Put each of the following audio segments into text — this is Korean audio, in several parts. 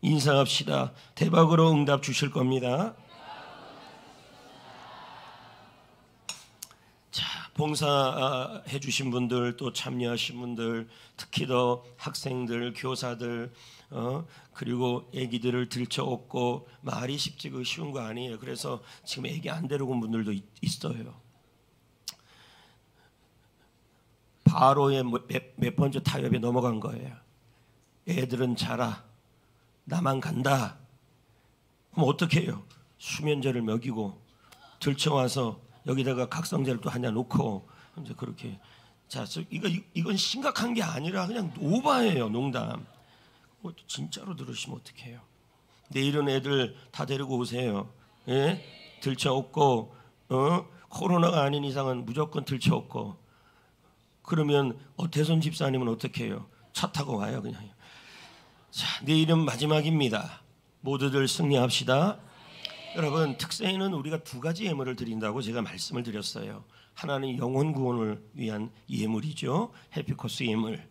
인사합시다. 대박으로 응답 주실 겁니다. 자, 봉사해 주신 분들, 또 참여하신 분들, 특히 더 학생들, 교사들, 그리고 아기들을 들쳐업고 말이 쉽지 그 쉬운 거 아니에요. 그래서 지금 아기 안 데리고 온 분들도 있어요. 바로의 몇 번째 타협에 넘어간 거예요. 애들은 자라, 나만 간다. 그럼 어떻게 해요? 수면제를 먹이고 들쳐와서 여기다가 각성제를 또 하나 놓고 이제 그렇게. 자, 이건 심각한 게 아니라 그냥 오바예요. 농담. 진짜로 들으시면 어떡해요? 내일은 애들 다 데리고 오세요. 예? 들쳐업고 코로나가 아닌 이상은 무조건 들쳐업고. 그러면 대선 집사님은 어떻게 해요? 차 타고 와요 그냥. 자, 내일은 마지막입니다. 모두들 승리합시다. 여러분, 특세에는 우리가 두 가지 예물을 드린다고 제가 말씀을 드렸어요. 하나는 영혼 구원을 위한 예물이죠. 해피코스 예물.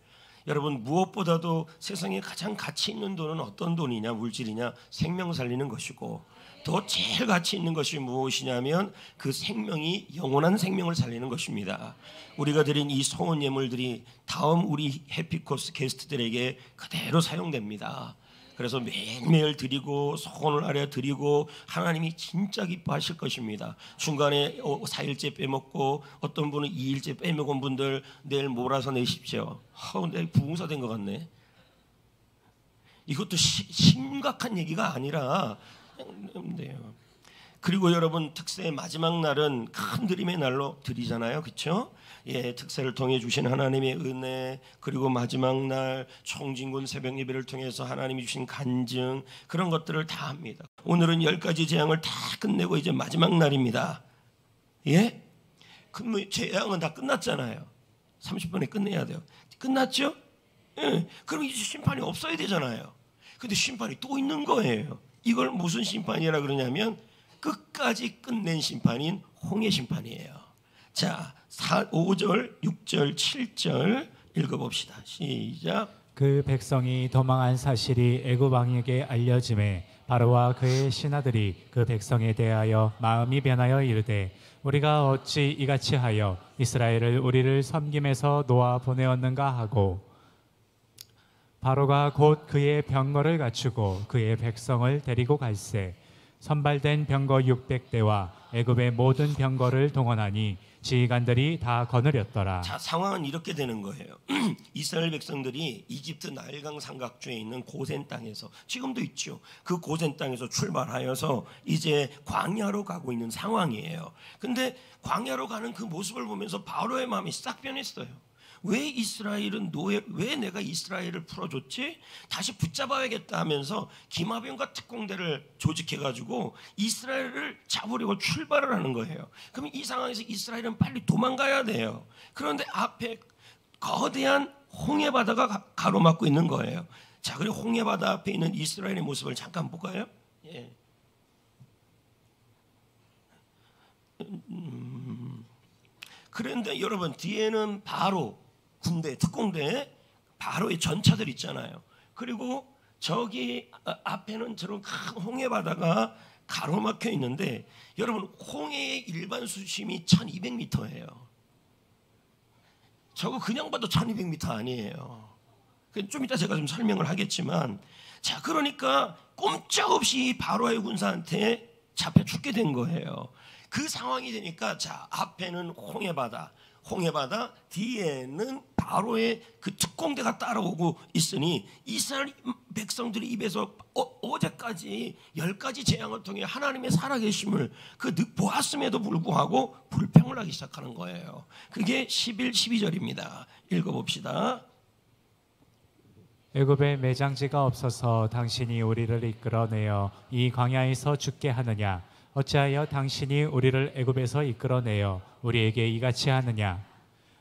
여러분, 무엇보다도 세상에 가장 가치 있는 돈은 어떤 돈이냐, 물질이냐? 생명 살리는 것이고, 더 제일 가치 있는 것이 무엇이냐면 그 생명이 영원한 생명을 살리는 것입니다. 우리가 드린 이 소원 예물들이 다음 우리 해피코스 게스트들에게 그대로 사용됩니다. 그래서 매일매일 드리고 소원을 아뢰 드리고 하나님이 진짜 기뻐하실 것입니다. 중간에 4일째 빼먹고 어떤 분은 2일째 빼먹은 분들 내일 몰아서 내십시오. 내일 부흥사 된 것 같네. 이것도 심각한 얘기가 아니라 돼요. 그리고 여러분, 특세의 마지막 날은 큰 드림의 날로 드리잖아요. 그렇죠? 예, 특세를 통해 주신 하나님의 은혜, 그리고 마지막 날 총진군 새벽 예배를 통해서 하나님이 주신 간증, 그런 것들을 다 합니다. 오늘은 10가지 재앙을 다 끝내고 이제 마지막 날입니다. 예? 그럼 재앙은 다 끝났잖아요. 30분에 끝내야 돼요. 끝났죠? 예. 그럼 이제 심판이 없어야 되잖아요. 근데 심판이 또 있는 거예요. 이걸 무슨 심판이라 그러냐면 끝까지 끝낸 심판인 홍해 심판이에요. 자, 5절, 6절, 7절 읽어봅시다. 시작. 그 백성이 도망한 사실이 애굽 왕에게 알려짐에 바로와 그의 신하들이 그 백성에 대하여 마음이 변하여 이르되 우리가 어찌 이같이 하여 이스라엘을 우리를 섬김에서 놓아 보내었는가 하고, 바로가 곧 그의 병거를 갖추고 그의 백성을 데리고 갈새 선발된 병거 600대와 애굽의 모든 병거를 동원하니 지휘관들이 다 거느렸더라. 자, 상황은 이렇게 되는 거예요. 이스라엘 백성들이 이집트 나일강 삼각주에 있는 고센 땅에서, 지금도 있죠, 그 고센 땅에서 출발하여서 이제 광야로 가고 있는 상황이에요. 근데 광야로 가는 그 모습을 보면서 바로의 마음이 싹 변했어요. 왜 이스라엘은 왜 내가 이스라엘을 풀어줬지? 다시 붙잡아야겠다 하면서 기마병과 특공대를 조직해가지고 이스라엘을 잡으려고 출발을 하는 거예요. 그럼 이 상황에서 이스라엘은 빨리 도망가야 돼요. 그런데 앞에 거대한 홍해 바다가 가로막고 있는 거예요. 자, 그리고 홍해 바다 앞에 있는 이스라엘의 모습을 잠깐 볼까요? 예. 그런데 여러분, 뒤에는 바로 군대, 특공대, 바로의 전차들 있잖아요. 그리고 저기 앞에는 저런 큰 홍해 바다가 가로막혀 있는데, 여러분, 홍해의 일반 수심이 1200m예요. 저거 그냥 봐도 1200m 아니에요. 좀 이따 제가 좀 설명을 하겠지만, 자, 그러니까 꼼짝없이 바로의 군사한테 잡혀 죽게 된 거예요. 그 상황이 되니까, 자, 앞에는 홍해 바다 뒤에는 바로의 그 특공대가 따라오고 있으니 이스라엘 백성들이 입에서 어제까지 10가지 재앙을 통해 하나님의 살아계심을 보았음에도 불구하고 불평을 하기 시작하는 거예요. 그게 11, 12절입니다. 읽어봅시다. 애굽에 매장지가 없어서 당신이 우리를 이끌어내어 이 광야에서 죽게 하느냐? 어찌하여 당신이 우리를 애굽에서 이끌어내어 우리에게 이같이 하느냐?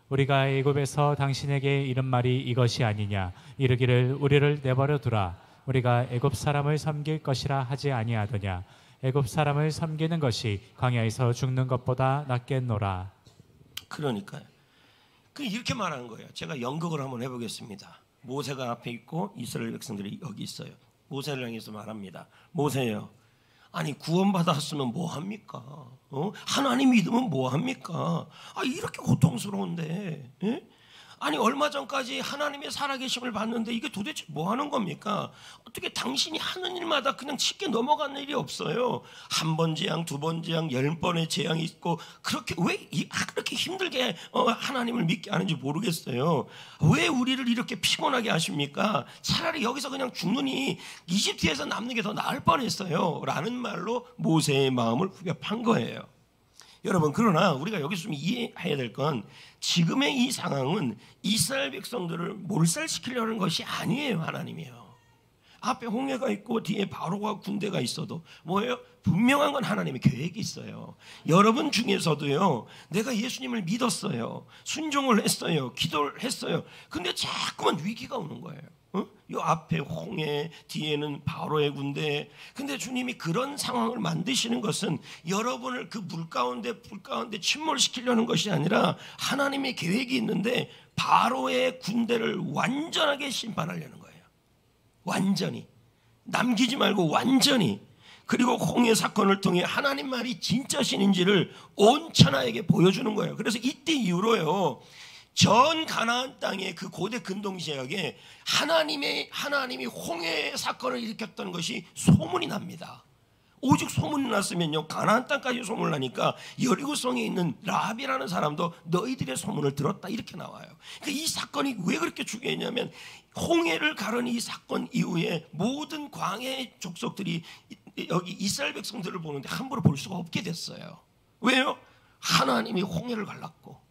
우리가 애굽에서 당신에게 이른 말이 이것이 아니냐? 이르기를 우리를 내버려 두라. 우리가 애굽 사람을 섬길 것이라 하지 아니하더냐? 애굽 사람을 섬기는 것이 광야에서 죽는 것보다 낫겠노라. 그러니까요. 이렇게 말하는 거예요. 제가 연극을 한번 해보겠습니다. 모세가 앞에 있고 이스라엘 백성들이 여기 있어요. 모세를 향해서 말합니다. 모세요, 아니 구원받았으면 뭐합니까? 하나님 믿으면 뭐합니까? 이렇게 고통스러운데, 예? 아니 얼마 전까지 하나님의 살아계심을 봤는데 이게 도대체 뭐 하는 겁니까? 어떻게 당신이 하는 일마다 그냥 쉽게 넘어가는 일이 없어요. 한 번 재앙, 두 번 재앙, 10번의 재앙이 있고, 그렇게 왜 그렇게 힘들게 하나님을 믿게 하는지 모르겠어요. 왜 우리를 이렇게 피곤하게 하십니까? 차라리 여기서 그냥 죽느니 이집트에서 남는 게 더 나을 뻔했어요 라는 말로 모세의 마음을 후벼판 거예요. 여러분, 그러나 우리가 여기서 좀 이해해야 될 건, 지금의 이 상황은 이스라엘 백성들을 몰살시키려는 것이 아니에요. 하나님이요, 앞에 홍해가 있고 뒤에 바로가 군대가 있어도 뭐예요? 분명한 건 하나님의 계획이 있어요. 여러분 중에서도요, 내가 예수님을 믿었어요, 순종을 했어요, 기도를 했어요. 근데 자꾸만 위기가 오는 거예요. 요 앞에 홍해, 뒤에는 바로의 군대. 근데 주님이 그런 상황을 만드시는 것은 여러분을 그 불 가운데 침몰시키려는 것이 아니라 하나님의 계획이 있는데 바로의 군대를 완전하게 심판하려는 거예요. 완전히 남기지 말고 완전히. 그리고 홍해 사건을 통해 하나님 말이 진짜 신인지를 온 천하에게 보여주는 거예요. 그래서 이때 이후로요, 전 가나안 땅의 그 고대 근동지역에 하나님이 홍해 사건을 일으켰던 것이 소문이 납니다. 오직 소문이 났으면요, 가나안 땅까지 소문을 나니까 여리고성에 있는 라합이라는 사람도 너희들의 소문을 들었다 이렇게 나와요. 그러니까 이 사건이 왜 그렇게 중요했냐면, 홍해를 가른 이 사건 이후에 모든 광야의 족속들이 여기 이스라엘 백성들을 보는데 함부로 볼 수가 없게 됐어요. 왜요? 하나님이 홍해를 갈랐고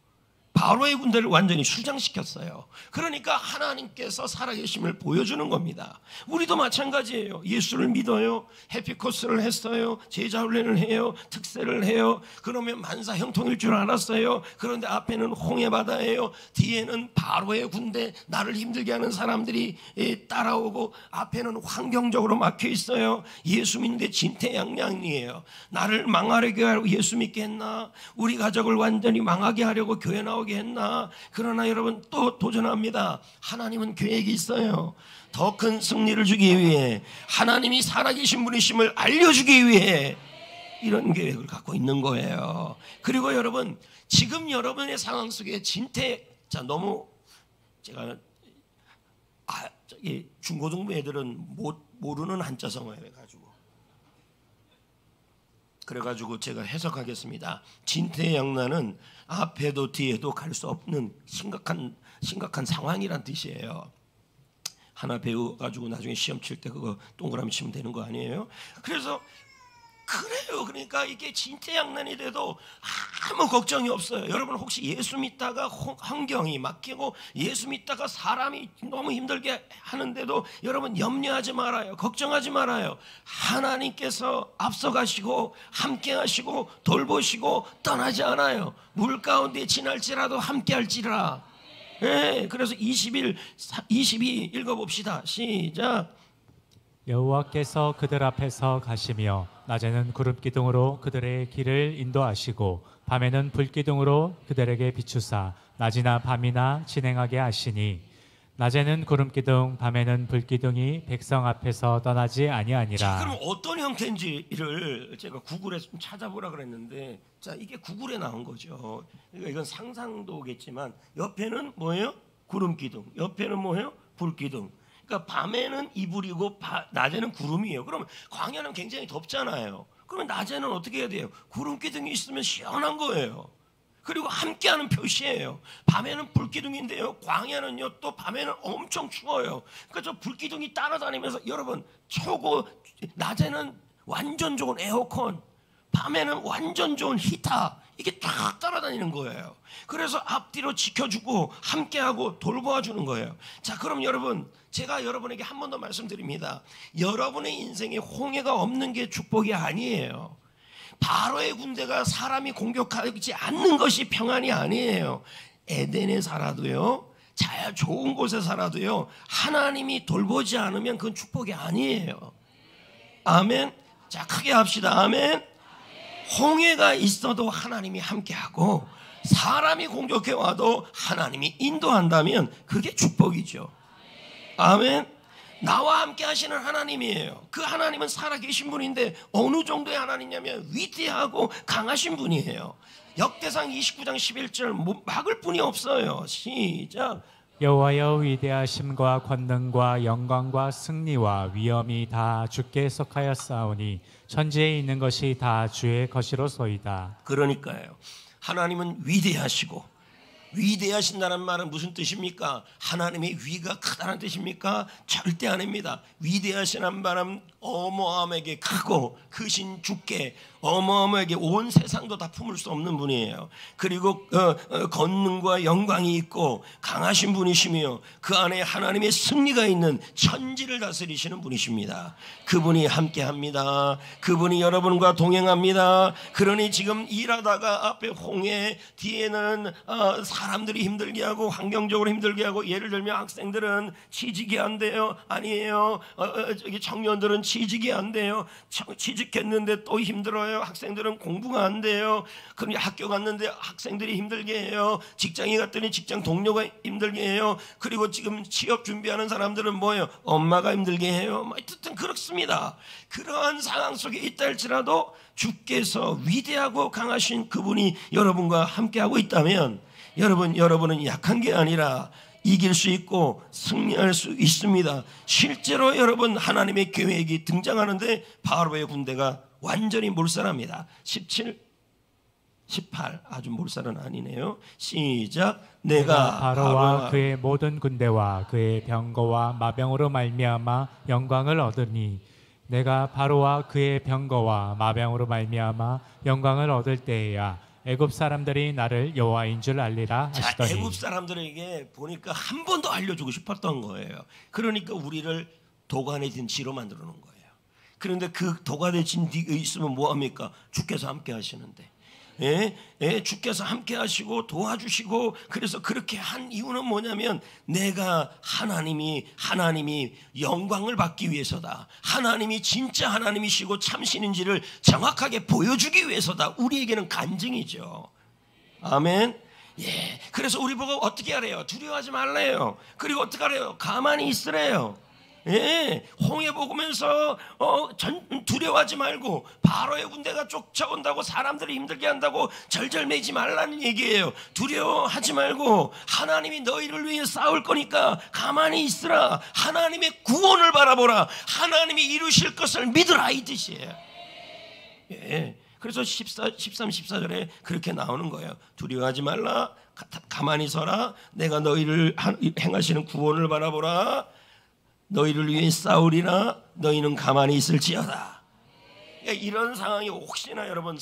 바로의 군대를 완전히 수장시켰어요. 그러니까 하나님께서 살아계심을 보여주는 겁니다. 우리도 마찬가지예요. 예수를 믿어요, 해피코스를 했어요, 제자훈련을 해요, 특세를 해요. 그러면 만사 형통일 줄 알았어요. 그런데 앞에는 홍해바다예요, 뒤에는 바로의 군대, 나를 힘들게 하는 사람들이 따라오고, 앞에는 환경적으로 막혀 있어요. 예수 믿는데 진퇴양양이에요. 나를 망하게 하려고 예수 믿게 했나? 우리 가족을 완전히 망하게 하려고 교회 나오게 했나? 그러나 여러분, 또 도전합니다. 하나님은 계획이 있어요. 더 큰 승리를 주기 위해, 하나님이 살아계신 분이심을 알려주기 위해 이런 계획을 갖고 있는 거예요. 그리고 여러분, 지금 여러분의 상황 속에 너무 제가 중고등부 애들은 모르는 한자성어에 그래가지고 제가 해석하겠습니다. 진퇴양난은 앞에도 뒤에도 갈 수 없는 심각한 상황이란 뜻이에요. 하나 배워가지고 나중에 시험 칠 때 그거 동그라미 치면 되는 거 아니에요? 그래서 그래요. 그러니까 이게 진퇴양난이 돼도 아무 걱정이 없어요. 여러분, 혹시 예수 믿다가 환경이 막히고 예수 믿다가 사람이 너무 힘들게 하는데도 여러분 염려하지 말아요. 걱정하지 말아요. 하나님께서 앞서가시고 함께 하시고 돌보시고 떠나지 않아요. 물 가운데 지날지라도 함께 할지라. 네, 그래서 22 읽어봅시다. 시작. 여호와께서 그들 앞에서 가시며 낮에는 구름 기둥으로 그들의 길을 인도하시고 밤에는 불 기둥으로 그들에게 비추사 낮이나 밤이나 진행하게 하시니, 낮에는 구름 기둥 밤에는 불 기둥이 백성 앞에서 떠나지 아니하니라. 자, 그럼 어떤 형태인지를 제가 구글에 좀 찾아보라 그랬는데, 자, 이게 구글에 나온 거죠. 그러니까 이건 상상도겠지만, 옆에는 뭐예요? 구름 기둥, 옆에는 뭐예요? 불 기둥. 그러니까 밤에는 이불이고 낮에는 구름이에요. 그러면 광야는 굉장히 덥잖아요. 그러면 낮에는 어떻게 해야 돼요? 구름 기둥이 있으면 시원한 거예요. 그리고 함께하는 표시예요. 밤에는 불기둥인데요, 광야는요 또 밤에는 엄청 추워요. 그러니까 저 불기둥이 따라다니면서, 여러분, 낮에는 완전 좋은 에어컨, 밤에는 완전 좋은 히터, 이게 쫙 따라다니는 거예요. 그래서 앞뒤로 지켜주고 함께하고 돌보아주는 거예요. 자, 그럼 여러분, 제가 여러분에게 한 번 더 말씀드립니다. 여러분의 인생에 홍해가 없는 게 축복이 아니에요. 바로의 군대가 사람이 공격하지 않는 것이 평안이 아니에요. 에덴에 살아도요, 잘 좋은 곳에 살아도요, 하나님이 돌보지 않으면 그건 축복이 아니에요. 아멘. 자, 크게 합시다. 아멘. 홍해가 있어도 하나님이 함께하고, 사람이 공격해 와도 하나님이 인도한다면 그게 축복이죠. 아멘. 나와 함께 하시는 하나님이에요. 그 하나님은 살아계신 분인데 어느 정도의 하나님이냐면 위대하고 강하신 분이에요. 역대상 29장 11절 막을 분이 없어요. 시작. 여호와여 위대하심과 권능과 영광과 승리와 위엄이 다 주께 속하였사오니 천지에 있는 것이 다 주의 것이로소이다. 그러니까요. 하나님은 위대하시고, 위대하신다는 말은 무슨 뜻입니까? 하나님의 위가 크다는 뜻입니까? 절대 아닙니다. 위대하시는 바람 어마어마하게 크고 크신 주께 어마어마하게 온 세상도 다 품을 수 없는 분이에요. 그리고 권능과 영광이 있고 강하신 분이시며 그 안에 하나님의 승리가 있는 천지를 다스리시는 분이십니다. 그분이 함께합니다. 그분이 여러분과 동행합니다. 그러니 지금 일하다가 앞에 홍해, 뒤에는 사람들이 힘들게 하고 환경적으로 힘들게 하고, 예를 들면 학생들은 취직이 안 돼요. 아니에요. 저기 청년들은 취직이 안 돼요. 취직했는데 또 힘들어요. 학생들은 공부가 안 돼요. 그럼 학교 갔는데 학생들이 힘들게 해요. 직장에 갔더니 직장 동료가 힘들게 해요. 그리고 지금 취업 준비하는 사람들은 뭐예요? 엄마가 힘들게 해요. 어쨌든 그렇습니다. 그러한 상황 속에 있다 할지라도 주께서 위대하고 강하신 그분이 여러분과 함께하고 있다면 여러분은 약한 게 아니라 이길 수 있고 승리할 수 있습니다. 실제로 여러분, 하나님의 계획이 등장하는데 바로의 군대가 완전히 몰살합니다. 17, 18 아주 몰살은 아니네요. 시작. 내가 바로와 그의 모든 군대와 그의 병거와 마병으로 말미암아 영광을 얻으니, 내가 바로와 그의 병거와 마병으로 말미암아 영광을 얻을 때에야 애굽 사람들이 나를 여호와인 줄 알리라 하시더니. 애굽 사람들에게 보니까 한 번 더 알려주고 싶었던 거예요. 그러니까 우리를 도간에 든 지로 만들어 놓은 거예요. 그런데 그 도간에 진 뒤에 있으면 뭐합니까? 주께서 함께 하시는데, 주께서 함께 하시고 도와주시고, 그래서 그렇게 한 이유는 뭐냐면 내가 하나님이 영광을 받기 위해서다. 하나님이 진짜 하나님이시고 참신인지를 정확하게 보여주기 위해서다. 우리에게는 간증이죠. 아멘. 예. 그래서 우리 보고 어떻게 하래요? 두려워하지 말래요. 그리고 어떻게 하래요? 가만히 있으래요. 예, 홍해 보면서 두려워하지 말고, 바로의 군대가 쫓아온다고 사람들이 힘들게 한다고 절절매지 말라는 얘기예요. 두려워하지 말고 하나님이 너희를 위해 싸울 거니까 가만히 있으라. 하나님의 구원을 바라보라. 하나님이 이루실 것을 믿으라, 이 뜻이에요. 예, 그래서 13, 14절에 그렇게 나오는 거예요. 두려워하지 말라. 가만히 서라. 내가 너희를 행하시는 구원을 바라보라. 너희를 위해 싸우리라. 너희는 가만히 있을지어다. 이런 상황이 혹시나 여러분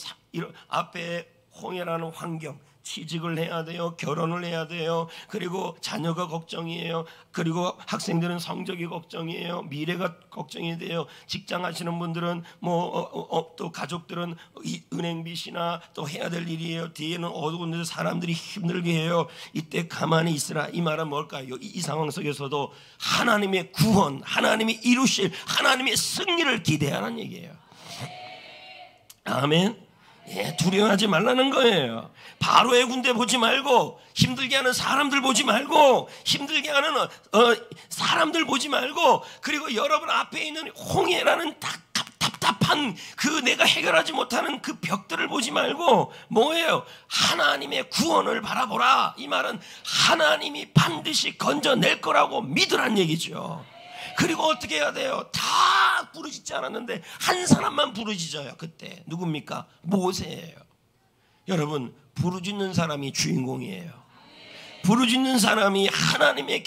앞에 홍해라는 환경, 취직을 해야 돼요. 결혼을 해야 돼요. 그리고 자녀가 걱정이에요. 그리고 학생들은 성적이 걱정이에요. 미래가 걱정이 돼요. 직장 하시는 분들은 또 가족들은 은행 빚이나 또 해야 될 일이에요. 뒤에는 어두운 데서 사람들이 힘들게 해요. 이때 가만히 있으라. 이 말은 뭘까요? 이 상황 속에서도 하나님의 구원, 하나님이 이루실 하나님의 승리를 기대하라는 얘기예요. 아멘. 예, 두려워하지 말라는 거예요. 바로의 군대 보지 말고, 힘들게 하는 사람들 보지 말고, 힘들게 하는 사람들 보지 말고, 그리고 여러분 앞에 있는 홍해라는 답답한 그 내가 해결하지 못하는 그 벽들을 보지 말고, 뭐예요? 하나님의 구원을 바라보라. 이 말은 하나님이 반드시 건져낼 거라고 믿으란 얘기죠. 그리고 어떻게 해야 돼요? 다 부르짖지 않았는데 한 사람만 부르짖어요. 그때 누굽니까? 모세예요. 여러분, 부르짖는 사람이 주인공이에요. 부르짖는 사람이 하나님의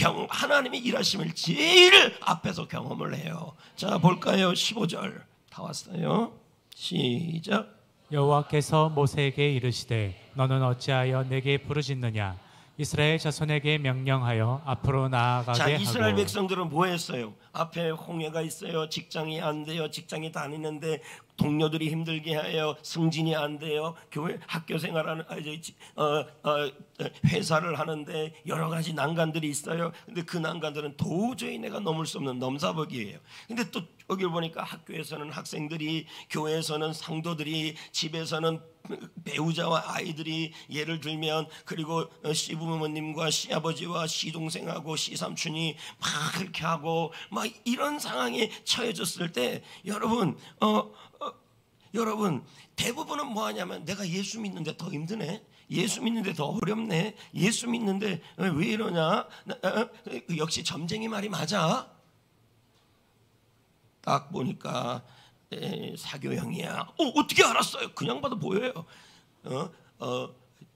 일하심을 제일 앞에서 경험을 해요. 자, 볼까요? 15절 다 왔어요. 시작. 여호와께서 모세에게 이르시되 너는 어찌하여 내게 부르짖느냐? 이스라엘 자손에게 명령하여 앞으로 나아가게 하고. 이스라엘 백성들은 뭐 했어요? 앞에 홍해가 있어요. 직장이 안 돼요. 직장이 다니는데 동료들이 힘들게 해요. 승진이 안 돼요. 교회 학교 생활하는 회사를 하는데 여러 가지 난관들이 있어요. 근데 그 난관들은 도저히 내가 넘을 수 없는 넘사벽이에요. 근데 또 여기 보니까 학교에서는 학생들이, 교회에서는 상도들이, 집에서는 배우자와 아이들이, 예를 들면 그리고 시부모님과 시아버지와 시동생하고 시삼촌이 막 그렇게 하고 막 이런 상황에 처해졌을 때 여러분 여러분 대부분은 뭐 하냐면 내가 예수 믿는데 더 힘드네, 예수 믿는데 더 어렵네, 예수 믿는데 왜 이러냐, 역시 점쟁이 말이 맞아. 딱 보니까 사교형이야. 어떻게 알았어요? 그냥 봐도 보여요.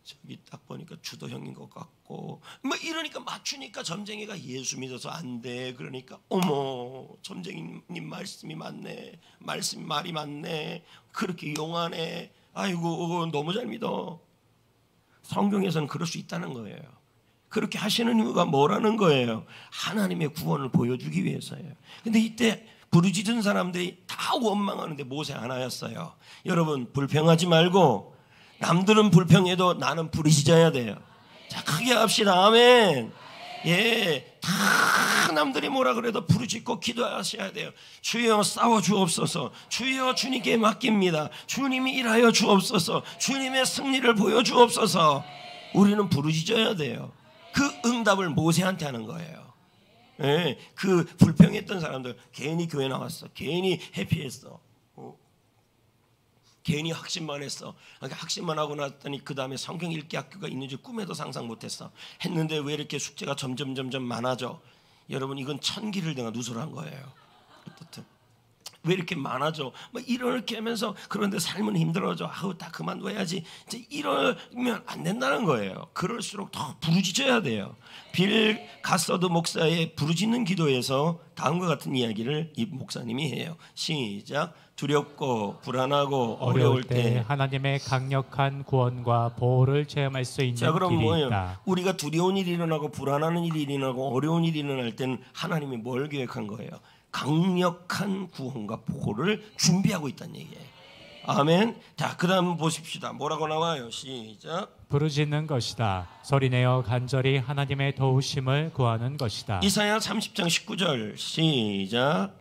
저기 딱 보니까 주도형인 것 같고 뭐 이러니까 맞추니까 점쟁이가 예수 믿어서 안 돼. 그러니까 어머, 점쟁이님 말씀이 맞네, 말이 맞네, 그렇게 용하네, 아이고 너무 잘 믿어. 성경에서는 그럴 수 있다는 거예요. 그렇게 하시는 이유가 뭐라는 거예요? 하나님의 구원을 보여주기 위해서예요. 근데 이때 부르짖은 사람들이 다 원망하는데 모세 하나였어요. 여러분 불평하지 말고, 남들은 불평해도 나는 부르짖어야 돼요. 자, 크게 합시다. 아멘. 예, 다 남들이 뭐라 그래도 부르짖고 기도하셔야 돼요. 주여 싸워 주옵소서. 주여 주님께 맡깁니다. 주님이 일하여 주옵소서. 주님의 승리를 보여 주옵소서. 우리는 부르짖어야 돼요. 그 응답을 모세한테 하는 거예요. 예, 그 불평했던 사람들 괜히 교회 나왔어, 괜히 해피했어, 괜히 학신만 했어. 학신만 하고 났더니 그 다음에 성경 읽기 학교가 있는지 꿈에도 상상 못했어. 했는데 왜 이렇게 숙제가 점점 많아져? 여러분 이건 천기를 내가 누설한 거예요. 어떻든 왜 이렇게 많아져? 뭐 이렇게 하면서 그런데 삶은 힘들어져. 아우 다 그만둬야지. 이제 이러면 안 된다는 거예요. 그럴수록 더 부르짖어야 돼요. 빌 가서드 목사의 부르짖는 기도에서 다음과 같은 이야기를 이 목사님이 해요. 시작. 두렵고 불안하고 어려울 때 하나님의 강력한 구원과 보호를 체험할 수 있는 자, 그럼 길이 뭐예요? 있다. 우리가 두려운 일이 일어나고 불안하는 일이 일어나고 어려운 일이 일어날 때는 하나님이 뭘 계획한 거예요? 강력한 구원과 보호를 준비하고 있다는 얘기예요. 아멘. 자, 그 다음 보십시다. 뭐라고 나와요? 시작. 부르짖는 것이다. 소리내어 간절히 하나님의 도우심을 구하는 것이다. 이사야 30장 19절 시작.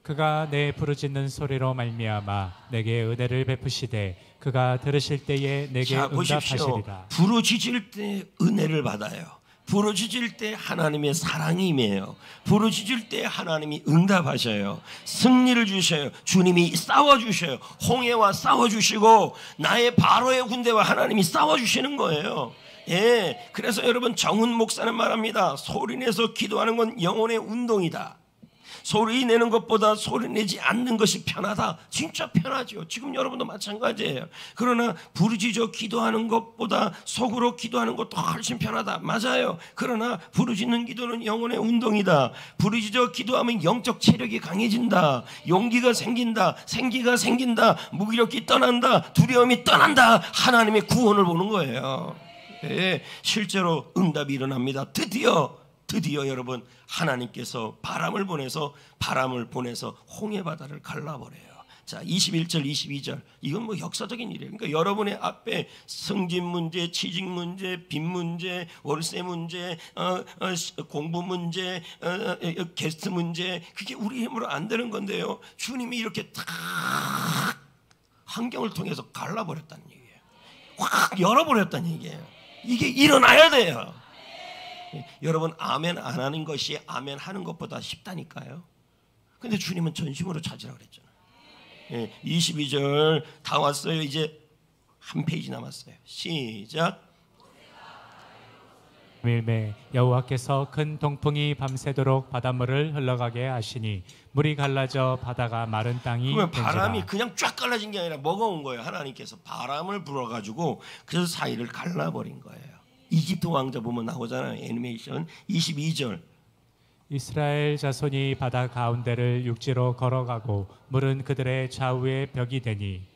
그가 내 부르짖는 소리로 말미암아 내게 은혜를 베푸시되 그가 들으실 때에 내게 응답하시리라. 부르짖을 때 은혜를 받아요. 부르짖을 때 하나님의 사랑이 임해요. 부르짖을 때 하나님이 응답하셔요. 승리를 주셔요. 주님이 싸워주셔요. 홍해와 싸워주시고 나의 바로의 군대와 하나님이 싸워주시는 거예요. 예, 그래서 여러분 정훈 목사는 말합니다. 소리내서 기도하는 건 영혼의 운동이다. 소리 내는 것보다 소리 내지 않는 것이 편하다. 진짜 편하죠. 지금 여러분도 마찬가지예요. 그러나 부르짖어 기도하는 것보다 속으로 기도하는 것도 훨씬 편하다. 맞아요. 그러나 부르짖는 기도는 영혼의 운동이다. 부르짖어 기도하면 영적 체력이 강해진다. 용기가 생긴다. 생기가 생긴다. 무기력이 떠난다. 두려움이 떠난다. 하나님의 구원을 보는 거예요. 네, 실제로 응답이 일어납니다. 드디어 여러분 하나님께서 바람을 보내서 홍해 바다를 갈라버려요. 자, 21절 22절 이건 뭐 역사적인 일이에요. 그러니까 여러분의 앞에 승진 문제, 취직 문제, 빚 문제, 월세 문제, 공부 문제, 게스트 문제, 그게 우리 힘으로 안 되는 건데요. 주님이 이렇게 딱 환경을 통해서 갈라버렸다는 얘기예요. 확 열어버렸다는 얘기예요. 이게 일어나야 돼요. 여러분 아멘 안 하는 것이 아멘 하는 것보다 쉽다니까요. 근데 주님은 전심으로 찾으라고 그랬잖아요. 22절 다 왔어요. 이제 한 페이지 남았어요. 시작. 밀매 여호와께서 큰 동풍이 밤새도록 바닷물을 흘러가게 하시니 물이 갈라져 바다가 마른 땅이 그러면 된지라. 바람이 그냥 쫙 갈라진 게 아니라 뭐가 온 거예요? 하나님께서 바람을 불어가지고 그래서 사이를 갈라버린 거예요. 이집트 왕자 보면 나오잖아요. 애니메이션 22절. 이스라엘 자손이 바다 가운데를 육지로 걸어가고 물은 그들의 좌우에 벽이 되니.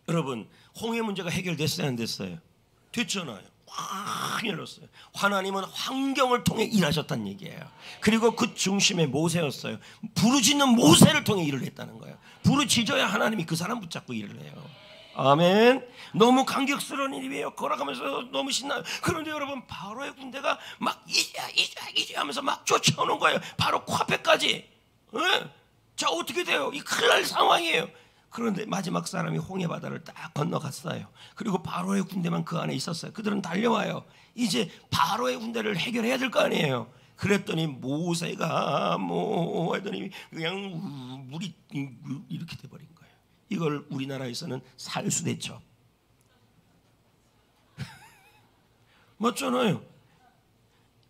여러분 홍해 문제가 해결됐어요? 안 됐어요? 됐잖아요. 확 열렸어요. 하나님은 환경을 통해 일하셨다는 얘기예요. 그리고 그 중심에 모세였어요. 부르짖는 모세를 통해 일을 했다는 거예요. 부르짖어야 하나님이 그 사람 붙잡고 일을 해요. 아멘. 너무 감격스러운 일이에요. 걸어가면서 너무 신나요. 그런데 여러분, 바로의 군대가 막 이제 하면서 막 쫓아오는 거예요. 바로 코앞에까지. 자, 어떻게 돼요? 이 큰일 날 상황이에요. 그런데 마지막 사람이 홍해 바다를 딱 건너갔어요. 그리고 바로의 군대만 그 안에 있었어요. 그들은 달려와요. 이제 바로의 군대를 해결해야 될 거 아니에요. 그랬더니 모세가 뭐 하더니 그냥 물이 이렇게 돼버린 거예요. 이걸 우리나라에서는 살수대첩. 맞잖아요.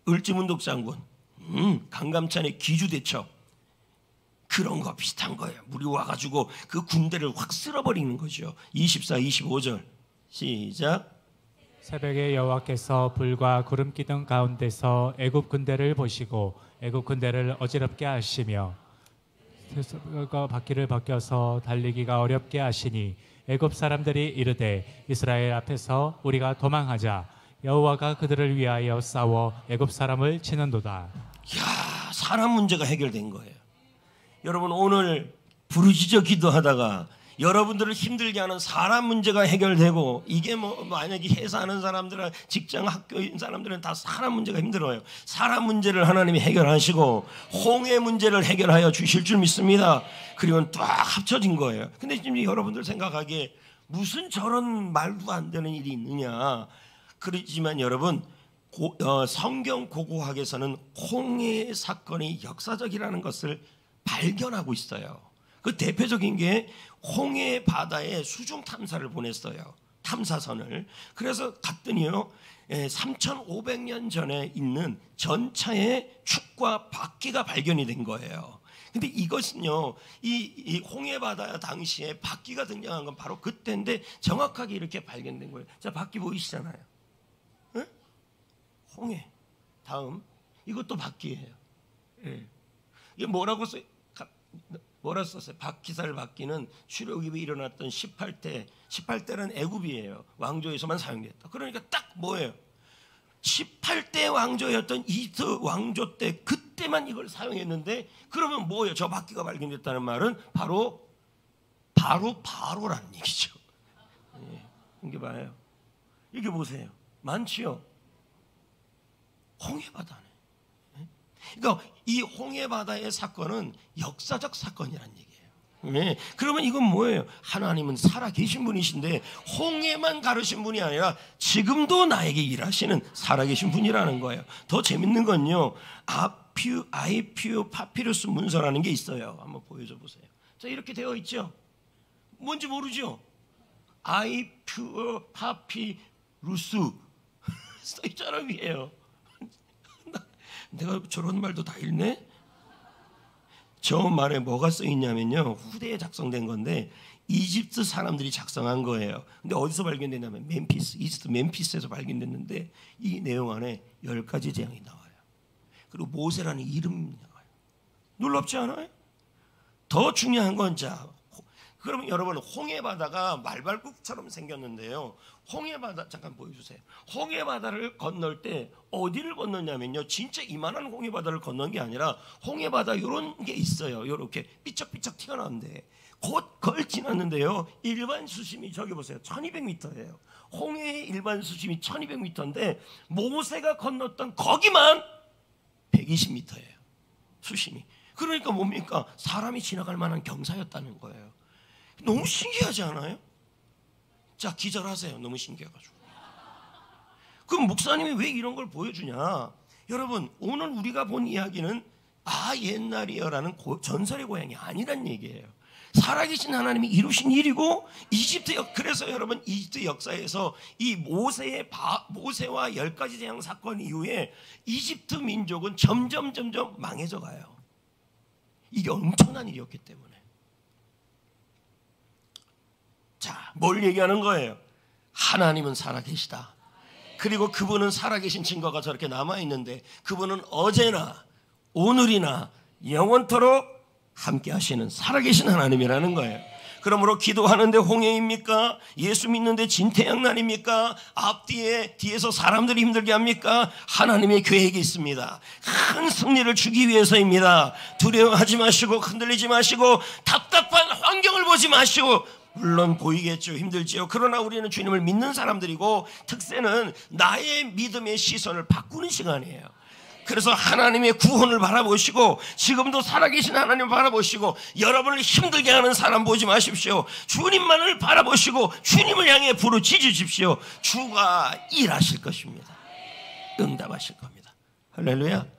을지문독 장군, 강감찬의 기주대첩. 그런 거 비슷한 거예요. 물이 와가지고 그 군대를 확 쓸어버리는 거죠. 24, 25절 시작. 새벽에 여호와께서 불과 구름 기둥 가운데서 애굽 군대를 보시고 애굽 군대를 어지럽게 하시며 바퀴를 벗겨서 달리기가 어렵게 하시니 애굽 사람들이 이르되 이스라엘 앞에서 우리가 도망하자. 여호와가 그들을 위하여 싸워 애굽 사람을 치는도다. 이야, 사람 문제가 해결된 거예요. 여러분, 오늘 부르짖어 기도하다가 여러분들을 힘들게 하는 사람 문제가 해결되고, 이게 뭐 만약에 회사하는 사람들은, 직장 학교인 사람들은 다 사람 문제가 힘들어요. 사람 문제를 하나님이 해결하시고 홍해 문제를 해결하여 주실 줄 믿습니다. 그리고 딱 합쳐진 거예요. 근데 지금 여러분들 생각하기에 무슨 저런 말도 안 되는 일이 있느냐. 그렇지만 여러분, 성경 고고학에서는 홍해 사건이 역사적이라는 것을 발견하고 있어요. 그 대표적인 게 홍해 바다에 수중 탐사를 보냈어요. 탐사선을. 그래서 갔더니요, 3,500년 전에 있는 전차의 축과 바퀴가 발견이 된 거예요. 근데 이것은요, 이 홍해 바다 당시에 바퀴가 등장한 건 바로 그때인데 정확하게 이렇게 발견된 거예요. 자, 바퀴 보이시잖아요. 네? 홍해. 다음, 이것도 바퀴예요. 네. 이게 뭐라고 썼어요? 바퀴살 바퀴는 출애굽이 일어났던 18대는 애굽이에요. 왕조에서만 사용됐다. 그러니까 딱 뭐예요? 18대 왕조였던 이집트 왕조 때 그때만 이걸 사용했는데, 그러면 뭐예요? 저 바퀴가 발견됐다는 말은 바로라는 얘기죠. 이게 봐요. 이게 보세요. 많지요? 홍해 바다네. 그러니까 이 홍해 바다의 사건은 역사적 사건이라는 얘기예요. 네. 그러면 이건 뭐예요? 하나님은 살아계신 분이신데 홍해만 가르신 분이 아니라 지금도 나에게 일하시는 살아계신 분이라는 거예요. 더 재밌는 건요, 아이퓨 파피루스 문서라는 게 있어요. 한번 보여줘 보세요. 자, 이렇게 되어 있죠. 뭔지 모르죠? 아이퓨 파피루스 써 있잖아, 위에요. 내가 저런 말도 다 읽네? 저 말에 뭐가 써있냐면요, 후대에 작성된 건데 이집트 사람들이 작성한 거예요. 근데 어디서 발견됐냐면 이집트 멤피스에서 발견됐는데 이 내용 안에 10가지 재앙이 나와요. 그리고 모세라는 이름이 나와요. 놀랍지 않아요? 더 중요한 건, 자, 그러면 여러분, 홍해 바다가 말발굽처럼 생겼는데요, 홍해 바다 잠깐 보여주세요. 홍해 바다를 건널 때 어디를 건너냐면요, 진짜 이만한 홍해 바다를 건넌 게 아니라 홍해 바다 이런 게 있어요. 이렇게 삐쩍삐쩍 튀어나오는데 곧 그걸 지났는데요, 일반 수심이 저기 보세요, 1200m예요. 홍해의 일반 수심이 1200m인데 모세가 건넜던 거기만 120m예요. 수심이. 그러니까 뭡니까? 사람이 지나갈 만한 경사였다는 거예요. 너무 신기하지 않아요? 자, 기절하세요. 너무 신기해가지고. 그럼 목사님이 왜 이런 걸 보여주냐? 여러분, 오늘 우리가 본 이야기는 옛날이여라는 전설의 고향이 아니란 얘기예요. 살아계신 하나님이 이루신 일이고, 그래서 여러분, 이집트 역사에서 이 모세와 10가지 재앙 사건 이후에 이집트 민족은 점점 망해져 가요. 이게 엄청난 일이었기 때문에. 자, 뭘 얘기하는 거예요? 하나님은 살아계시다. 그리고 그분은 살아계신 증거가 저렇게 남아있는데 그분은 어제나 오늘이나 영원토록 함께 하시는 살아계신 하나님이라는 거예요. 그러므로 기도하는데 홍해입니까? 예수 믿는데 진태양난입니까? 뒤에서 사람들이 힘들게 합니까? 하나님의 계획이 있습니다. 큰 승리를 주기 위해서입니다. 두려워하지 마시고 흔들리지 마시고 답답한 환경을 보지 마시고, 물론 보이겠죠. 힘들지요. 그러나 우리는 주님을 믿는 사람들이고, 특세는 나의 믿음의 시선을 바꾸는 시간이에요. 그래서 하나님의 구원을 바라보시고, 지금도 살아계신 하나님을 바라보시고, 여러분을 힘들게 하는 사람 보지 마십시오. 주님만을 바라보시고 주님을 향해 부르짖으십시오. 주가 일하실 것입니다. 응답하실 겁니다. 할렐루야.